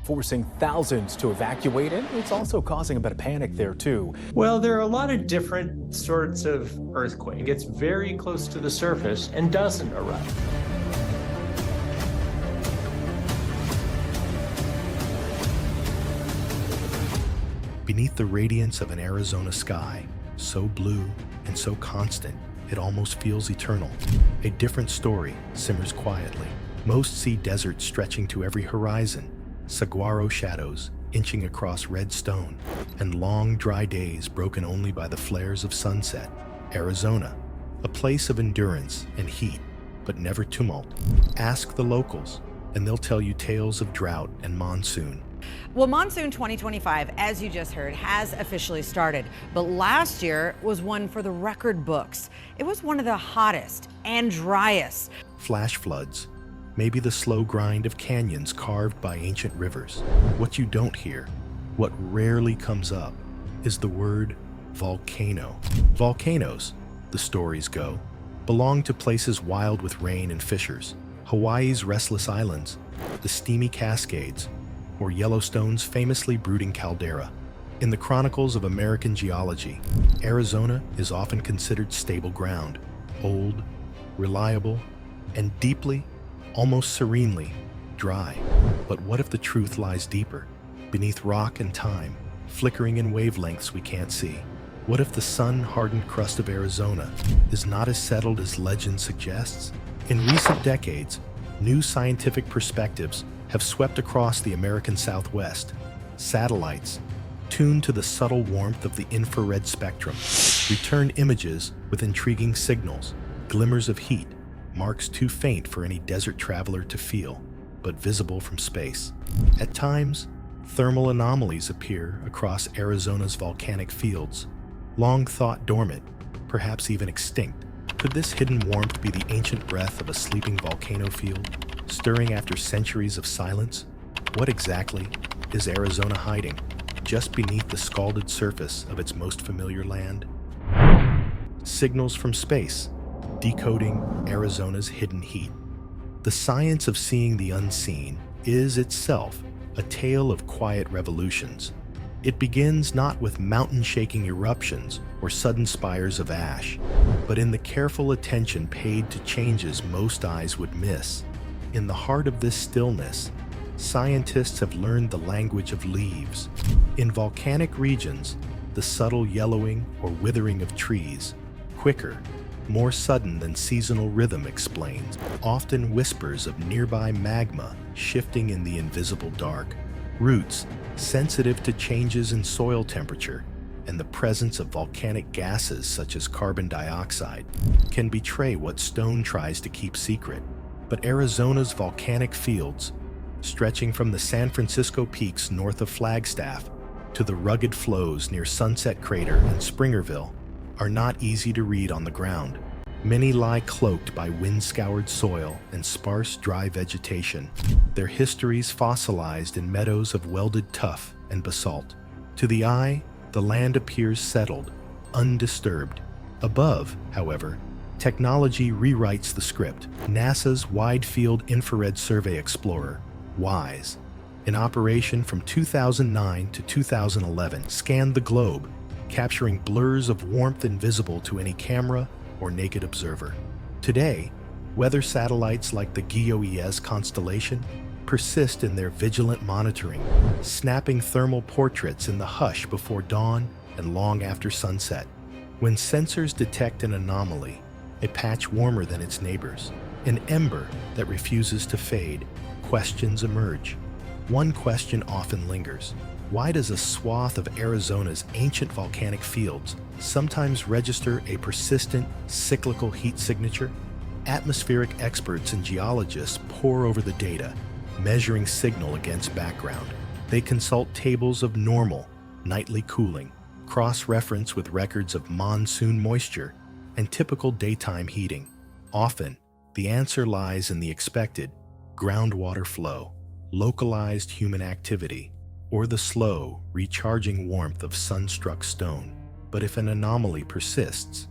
forcing thousands to evacuate, and it's also causing a bit of panic there too. Well, there are a lot of different sorts of earthquake. It gets very close to the surface and doesn't erupt. Beneath the radiance of an Arizona sky, so blue and so constant, it almost feels eternal. A different story simmers quietly. Most see deserts stretching to every horizon, saguaro shadows inching across red stone, and long dry days broken only by the flares of sunset. Arizona, a place of endurance and heat, but never tumult. Ask the locals, and they'll tell you tales of drought and monsoon. Well, monsoon 2025, as you just heard, has officially started. But last year was one for the record books. It was one of the hottest and driest. Flash floods, maybe the slow grind of canyons carved by ancient rivers. What you don't hear, what rarely comes up, is the word volcano. Volcanoes, the stories go, belong to places wild with rain and fissures. Hawaii's restless islands, the steamy Cascades, or Yellowstone's famously brooding caldera. In the chronicles of American geology, Arizona is often considered stable ground, old, reliable, and deeply, almost serenely, dry. But what if the truth lies deeper, beneath rock and time, flickering in wavelengths we can't see? What if the sun-hardened crust of Arizona is not as settled as legend suggests? In recent decades, new scientific perspectives have swept across the American Southwest. Satellites, tuned to the subtle warmth of the infrared spectrum, return images with intriguing signals, glimmers of heat, marks too faint for any desert traveler to feel, but visible from space. At times, thermal anomalies appear across Arizona's volcanic fields, long thought dormant, perhaps even extinct. Could this hidden warmth be the ancient breath of a sleeping volcano field, stirring after centuries of silence? What exactly is Arizona hiding just beneath the scalded surface of its most familiar land? Signals from space, decoding Arizona's hidden heat. The science of seeing the unseen is itself a tale of quiet revolutions. It begins not with mountain-shaking eruptions or sudden spires of ash, but in the careful attention paid to changes most eyes would miss. In the heart of this stillness, scientists have learned the language of leaves. In volcanic regions, the subtle yellowing or withering of trees, quicker, more sudden than seasonal rhythm explains, often whispers of nearby magma shifting in the invisible dark. Roots, sensitive to changes in soil temperature and the presence of volcanic gases such as carbon dioxide, can betray what stone tries to keep secret. But Arizona's volcanic fields, stretching from the San Francisco peaks north of Flagstaff to the rugged flows near Sunset Crater and Springerville, are not easy to read on the ground. Many lie cloaked by wind-scoured soil and sparse, dry vegetation, their histories fossilized in meadows of welded tuff and basalt. To the eye, the land appears settled, undisturbed. Above, however, technology rewrites the script. NASA's Wide-Field Infrared Survey Explorer, WISE, in operation from 2009 to 2011, scanned the globe, capturing blurs of warmth invisible to any camera or naked observer. Today, weather satellites like the GEOES constellation persist in their vigilant monitoring, snapping thermal portraits in the hush before dawn and long after sunset. When sensors detect an anomaly, a patch warmer than its neighbors, an ember that refuses to fade, questions emerge. One question often lingers. Why does a swath of Arizona's ancient volcanic fields sometimes register a persistent, cyclical heat signature? Atmospheric experts and geologists pore over the data, measuring signal against background. They consult tables of normal, nightly cooling, cross-reference with records of monsoon moisture and typical daytime heating. Often, the answer lies in the expected groundwater flow, localized human activity, or the slow, recharging warmth of sun-struck stone. But if an anomaly persists,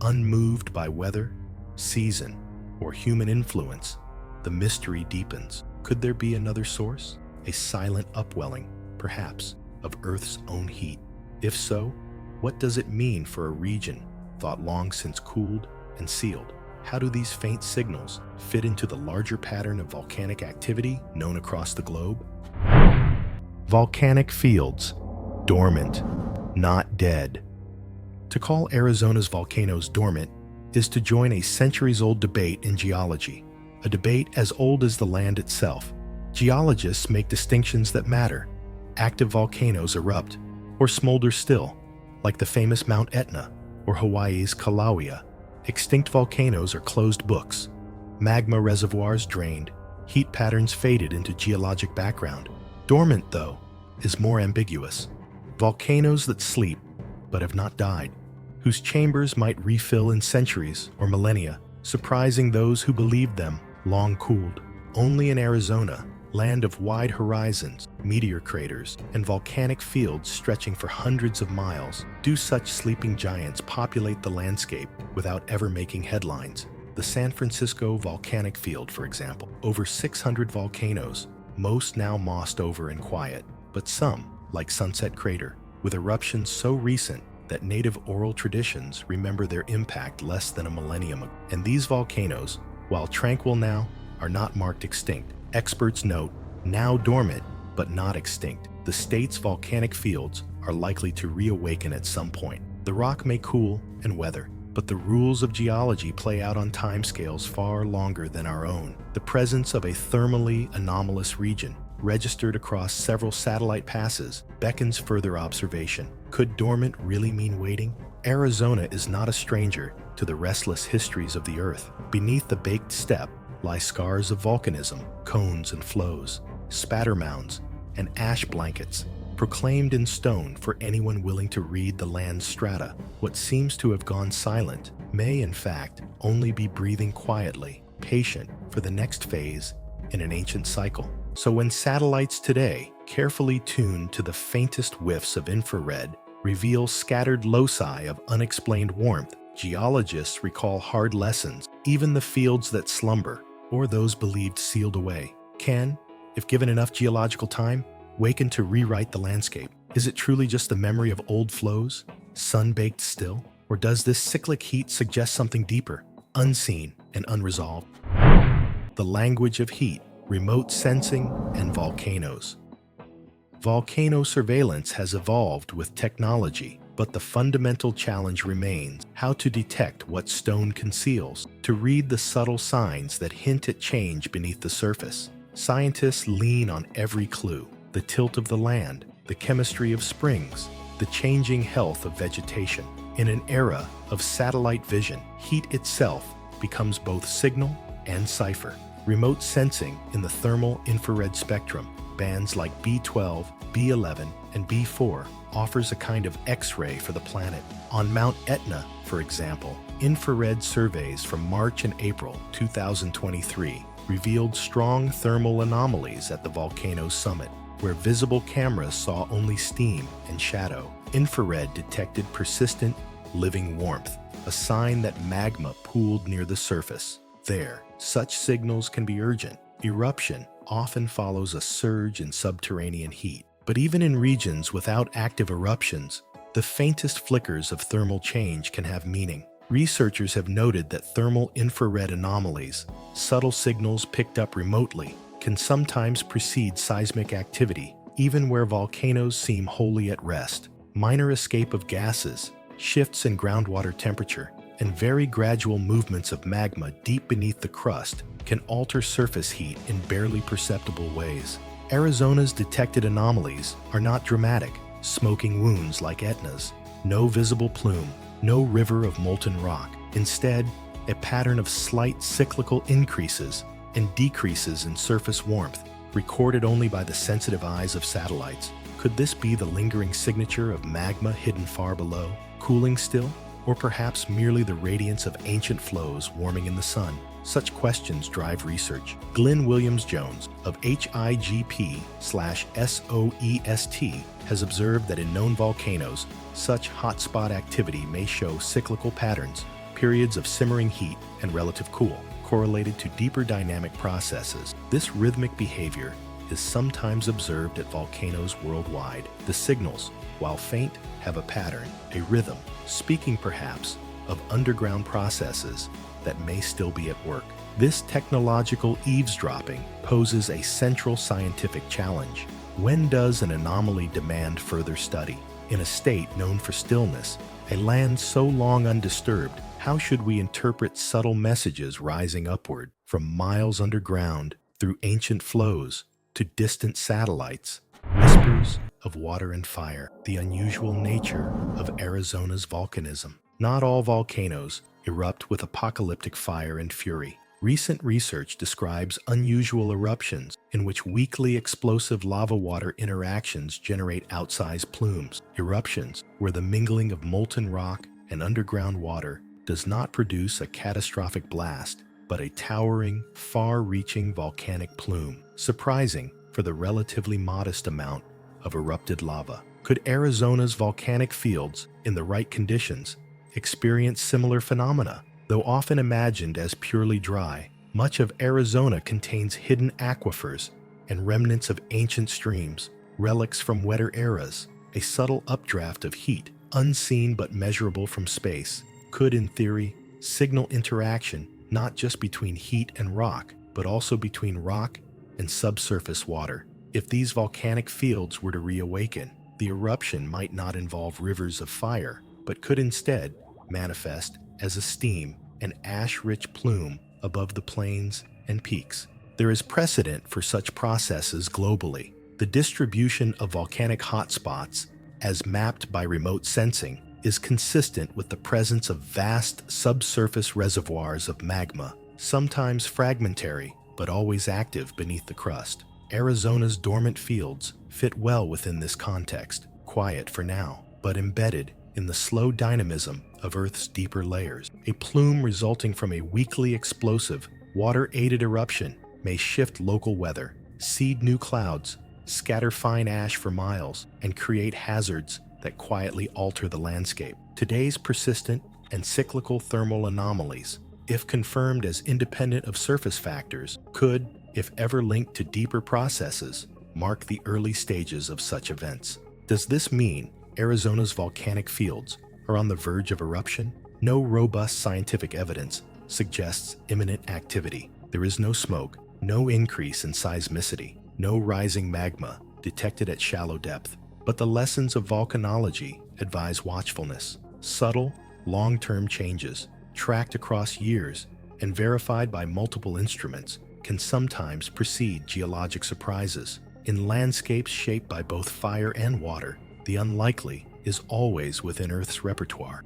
unmoved by weather, season, or human influence, the mystery deepens. Could there be another source? a silent upwelling, perhaps, of Earth's own heat? If so, what does it mean for a region thought long since cooled and sealed? How do these faint signals fit into the larger pattern of volcanic activity known across the globe? Volcanic fields, dormant, not dead. To call Arizona's volcanoes dormant is to join a centuries-old debate in geology, a debate as old as the land itself. Geologists make distinctions that matter. Active volcanoes erupt or smolder still, like the famous Mount Etna or Hawaii's Kilauea. Extinct volcanoes are closed books. Magma reservoirs drained, heat patterns faded into geologic background. Dormant, though, is more ambiguous. Volcanoes that sleep but have not died, whose chambers might refill in centuries or millennia, surprising those who believed them long cooled. Only in Arizona, land of wide horizons, meteor craters, and volcanic fields stretching for hundreds of miles, do such sleeping giants populate the landscape without ever making headlines. The San Francisco volcanic field, for example, over 600 volcanoes, most now mossed over and quiet, but some, like Sunset Crater, with eruptions so recent that native oral traditions remember their impact less than a millennium ago. And these volcanoes, while tranquil now, are not marked extinct. Experts note, now dormant, but not extinct. The state's volcanic fields are likely to reawaken at some point. The rock may cool and weather, but the rules of geology play out on timescales far longer than our own. The presence of a thermally anomalous region, registered across several satellite passes, beckons further observation. Could dormant really mean waiting? Arizona is not a stranger to the restless histories of the Earth. Beneath the baked steppe lie scars of volcanism, cones and flows, spatter mounds, and ash blankets, proclaimed in stone for anyone willing to read the land's strata. What seems to have gone silent may, in fact, only be breathing quietly, patient for the next phase in an ancient cycle. So when satellites today, carefully tuned to the faintest whiffs of infrared, reveal scattered loci of unexplained warmth, geologists recall hard lessons. Even the fields that slumber, or those believed sealed away, can, if given enough geological time, waken to rewrite the landscape. Is it truly just the memory of old flows, sun-baked still? Or does this cyclic heat suggest something deeper, unseen and unresolved? The language of heat, remote sensing, and volcanoes. Volcano surveillance has evolved with technology, but the fundamental challenge remains how to detect what stone conceals, to read the subtle signs that hint at change beneath the surface. Scientists lean on every clue: the tilt of the land, the chemistry of springs, the changing health of vegetation. In an era of satellite vision, heat itself becomes both signal and cipher. Remote sensing in the thermal infrared spectrum, bands like B12, B11, and B4, offers a kind of X-ray for the planet. On Mount Etna, for example, infrared surveys from March and April 2023 revealed strong thermal anomalies at the volcano's summit, where visible cameras saw only steam and shadow. Infrared detected persistent, living warmth, a sign that magma pooled near the surface. There, such signals can be urgent. Eruption often follows a surge in subterranean heat. But even in regions without active eruptions, the faintest flickers of thermal change can have meaning. Researchers have noted that thermal infrared anomalies, subtle signals picked up remotely, can sometimes precede seismic activity, even where volcanoes seem wholly at rest. Minor escape of gases, shifts in groundwater temperature, and very gradual movements of magma deep beneath the crust can alter surface heat in barely perceptible ways. Arizona's detected anomalies are not dramatic, smoking wounds like Etna's, no visible plume, no river of molten rock. Instead, a pattern of slight cyclical increases and decreases in surface warmth, recorded only by the sensitive eyes of satellites. Could this be the lingering signature of magma hidden far below, cooling still? Or perhaps merely the radiance of ancient flows warming in the sun? Such questions drive research. Glenn Williams-Jones of HIGP/SOEST has observed that in known volcanoes, such hotspot activity may show cyclical patterns, periods of simmering heat and relative cool, correlated to deeper dynamic processes. This rhythmic behavior is sometimes observed at volcanoes worldwide. The signals, while faint, have a pattern, a rhythm, speaking perhaps of underground processes that may still be at work. This technological eavesdropping poses a central scientific challenge. When does an anomaly demand further study? In a state known for stillness, a land so long undisturbed, how should we interpret subtle messages rising upward from miles underground through ancient flows to distant satellites? Whispers of water and fire, the unusual nature of Arizona's volcanism. Not all volcanoes erupt with apocalyptic fire and fury. Recent research describes unusual eruptions in which weakly explosive lava-water interactions generate outsized plumes. Eruptions where the mingling of molten rock and underground water does not produce a catastrophic blast, but a towering, far-reaching volcanic plume. Surprising for the relatively modest amount of erupted lava. Could Arizona's volcanic fields, in the right conditions, experience similar phenomena? Though often imagined as purely dry, much of Arizona contains hidden aquifers and remnants of ancient streams, relics from wetter eras. A subtle updraft of heat, unseen but measurable from space, could, in theory, signal interaction not just between heat and rock, but also between rock and subsurface water. If these volcanic fields were to reawaken, the eruption might not involve rivers of fire, but could instead manifest as a steam and ash-rich plume above the plains and peaks. There is precedent for such processes globally. The distribution of volcanic hotspots, as mapped by remote sensing, is consistent with the presence of vast subsurface reservoirs of magma, sometimes fragmentary, but always active beneath the crust. Arizona's dormant fields fit well within this context, quiet for now, but embedded in the slow dynamism of Earth's deeper layers. A plume resulting from a weakly explosive, water-aided eruption may shift local weather, seed new clouds, scatter fine ash for miles, and create hazards that quietly alter the landscape. Today's persistent and cyclical thermal anomalies, if confirmed as independent of surface factors, could, if ever linked to deeper processes, mark the early stages of such events. Does this mean Arizona's volcanic fields are on the verge of eruption? No robust scientific evidence suggests imminent activity. There is no smoke, no increase in seismicity, no rising magma detected at shallow depth. But the lessons of volcanology advise watchfulness. Subtle, long-term changes, tracked across years and verified by multiple instruments, can sometimes precede geologic surprises. In landscapes shaped by both fire and water, the unlikely is always within Earth's repertoire.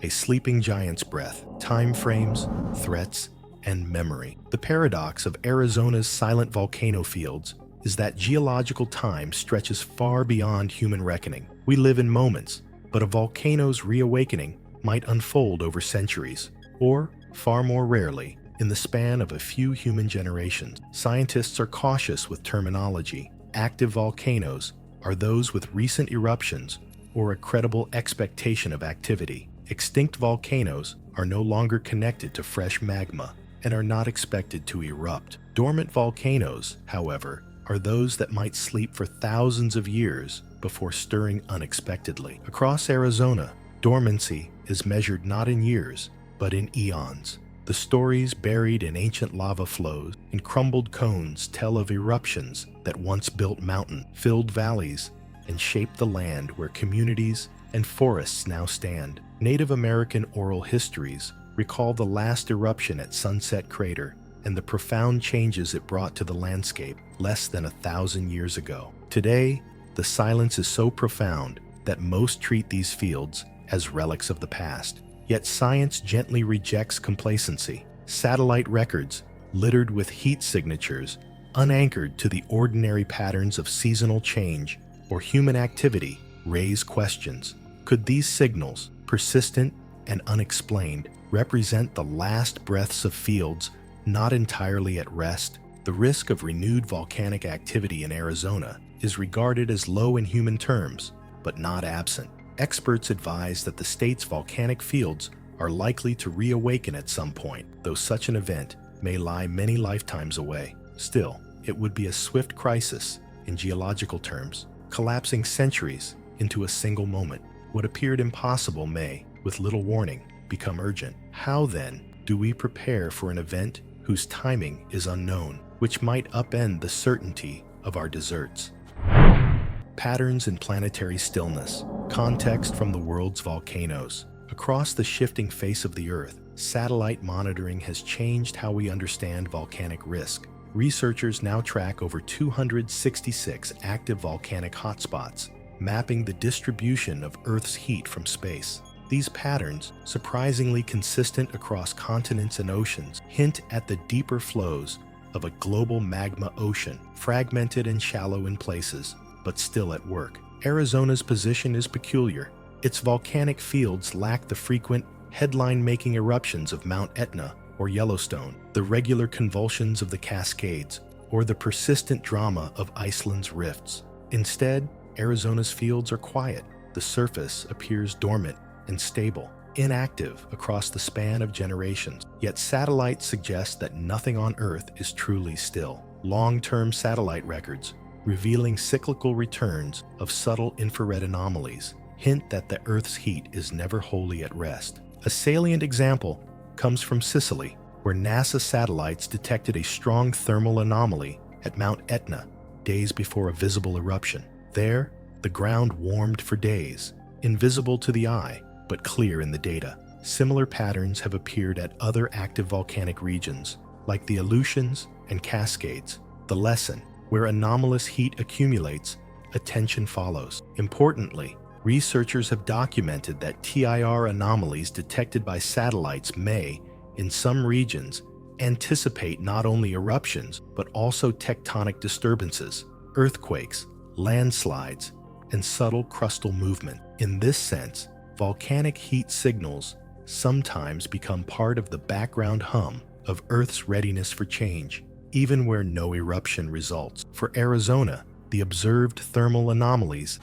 A sleeping giant's breath, time frames, threats, and memory. The paradox of Arizona's silent volcano fields is that geological time stretches far beyond human reckoning. We live in moments, but a volcano's reawakening might unfold over centuries, or, far more rarely, in the span of a few human generations. Scientists are cautious with terminology. Active volcanoes are those with recent eruptions or a credible expectation of activity. Extinct volcanoes are no longer connected to fresh magma and are not expected to erupt. Dormant volcanoes, however, are those that might sleep for thousands of years before stirring unexpectedly. Across Arizona, dormancy is measured not in years, but in eons. The stories buried in ancient lava flows and crumbled cones tell of eruptions that once built mountains, filled valleys, and shaped the land where communities and forests now stand. Native American oral histories recall the last eruption at Sunset Crater and the profound changes it brought to the landscape less than 1,000 years ago. Today, the silence is so profound that most treat these fields as relics of the past. Yet science gently rejects complacency. Satellite records, littered with heat signatures, unanchored to the ordinary patterns of seasonal change or human activity, raise questions. Could these signals, persistent and unexplained, represent the last breaths of fields not entirely at rest? The risk of renewed volcanic activity in Arizona is regarded as low in human terms, but not absent. Experts advise that the state's volcanic fields are likely to reawaken at some point, though such an event may lie many lifetimes away. Still, it would be a swift crisis in geological terms, collapsing centuries into a single moment. What appeared impossible may, with little warning, become urgent. How then do we prepare for an event whose timing is unknown, which might upend the certainty of our deserts? Patterns in planetary stillness. Context from the world's volcanoes. Across the shifting face of the Earth, satellite monitoring has changed how we understand volcanic risk. Researchers now track over 266 active volcanic hotspots, mapping the distribution of Earth's heat from space. These patterns, surprisingly consistent across continents and oceans, hint at the deeper flows of a global magma ocean, fragmented and shallow in places, but still at work. Arizona's position is peculiar. Its volcanic fields lack the frequent, headline-making eruptions of Mount Etna or Yellowstone, the regular convulsions of the Cascades, or the persistent drama of Iceland's rifts. Instead, Arizona's fields are quiet. The surface appears dormant and stable, inactive across the span of generations. Yet satellites suggest that nothing on Earth is truly still. Long-term satellite records, revealing cyclical returns of subtle infrared anomalies, hint that the Earth's heat is never wholly at rest. A salient example comes from Sicily, where NASA satellites detected a strong thermal anomaly at Mount Etna days before a visible eruption. There, the ground warmed for days, invisible to the eye, but clear in the data. Similar patterns have appeared at other active volcanic regions, like the Aleutians and Cascades. The lesson: where anomalous heat accumulates, attention follows. Importantly, researchers have documented that TIR anomalies detected by satellites may, in some regions, anticipate not only eruptions, but also tectonic disturbances, earthquakes, landslides, and subtle crustal movement. In this sense, volcanic heat signals sometimes become part of the background hum of Earth's readiness for change, even where no eruption results. For Arizona, the observed thermal anomalies,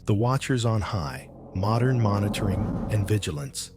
the watchers on high, modern monitoring, and vigilance.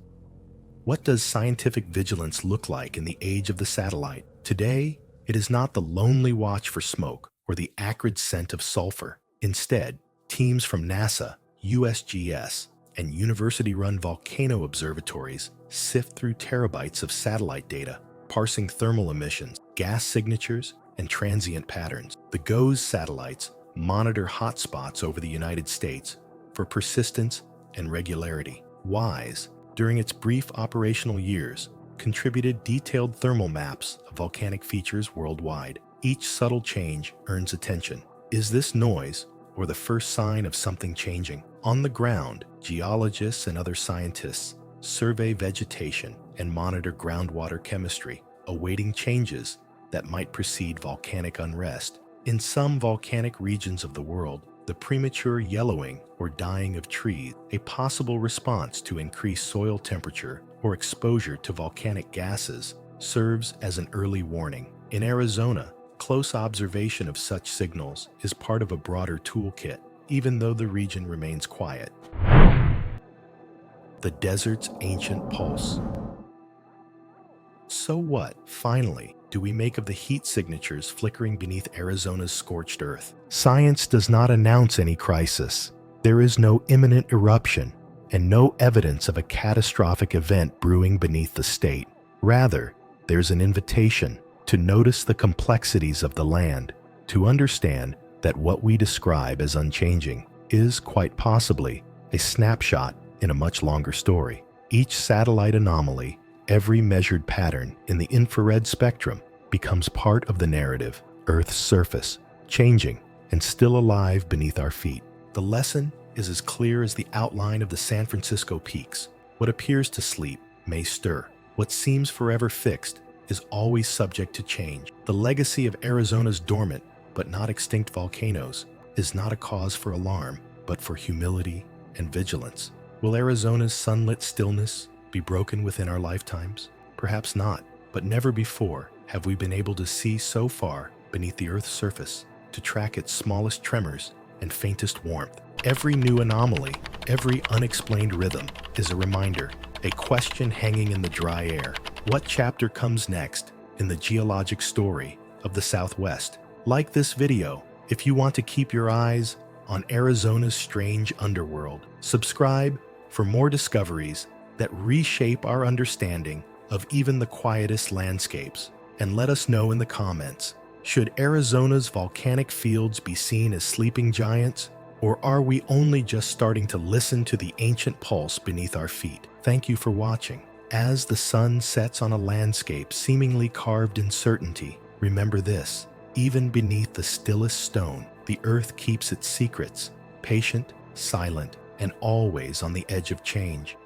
What does scientific vigilance look like in the age of the satellite? Today, it is not the lonely watch for smoke or the acrid scent of sulfur. Instead, teams from NASA, USGS, and university-run volcano observatories sift through terabytes of satellite data, parsing thermal emissions, gas signatures, and transient patterns. The GOES satellites monitor hotspots over the United States for persistence and regularity. WISE, during its brief operational years, contributed detailed thermal maps of volcanic features worldwide. Each subtle change earns attention. Is this noise or the first sign of something changing? On the ground, geologists and other scientists survey vegetation and monitor groundwater chemistry, awaiting changes that might precede volcanic unrest. In some volcanic regions of the world, the premature yellowing or dying of trees, a possible response to increased soil temperature or exposure to volcanic gases, serves as an early warning. In Arizona, close observation of such signals is part of a broader toolkit, even though the region remains quiet. The desert's ancient pulse. So what, finally, do we make of the heat signatures flickering beneath Arizona's scorched earth? Science does not announce any crisis. There is no imminent eruption and no evidence of a catastrophic event brewing beneath the state. Rather, there's an invitation to notice the complexities of the land, to understand that what we describe as unchanging is quite possibly a snapshot in a much longer story. Each satellite anomaly, every measured pattern in the infrared spectrum becomes part of the narrative, Earth's surface, changing and still alive beneath our feet. The lesson is as clear as the outline of the San Francisco peaks. What appears to sleep may stir. What seems forever fixed is always subject to change. The legacy of Arizona's dormant but not extinct volcanoes is not a cause for alarm, but for humility and vigilance. Will Arizona's sunlit stillness be broken within our lifetimes? Perhaps not, but never before have we been able to see so far beneath the Earth's surface, to track its smallest tremors and faintest warmth. Every new anomaly, every unexplained rhythm is a reminder, a question hanging in the dry air. What chapter comes next in the geologic story of the Southwest. Like this video if you want to keep your eyes on Arizona's strange underworld. Subscribe for more discoveries that reshape our understanding of even the quietest landscapes. And let us know in the comments, should Arizona's volcanic fields be seen as sleeping giants, or are we only just starting to listen to the ancient pulse beneath our feet? Thank you for watching. As the sun sets on a landscape seemingly carved in certainty, remember this: even beneath the stillest stone, the earth keeps its secrets, patient, silent, and always on the edge of change.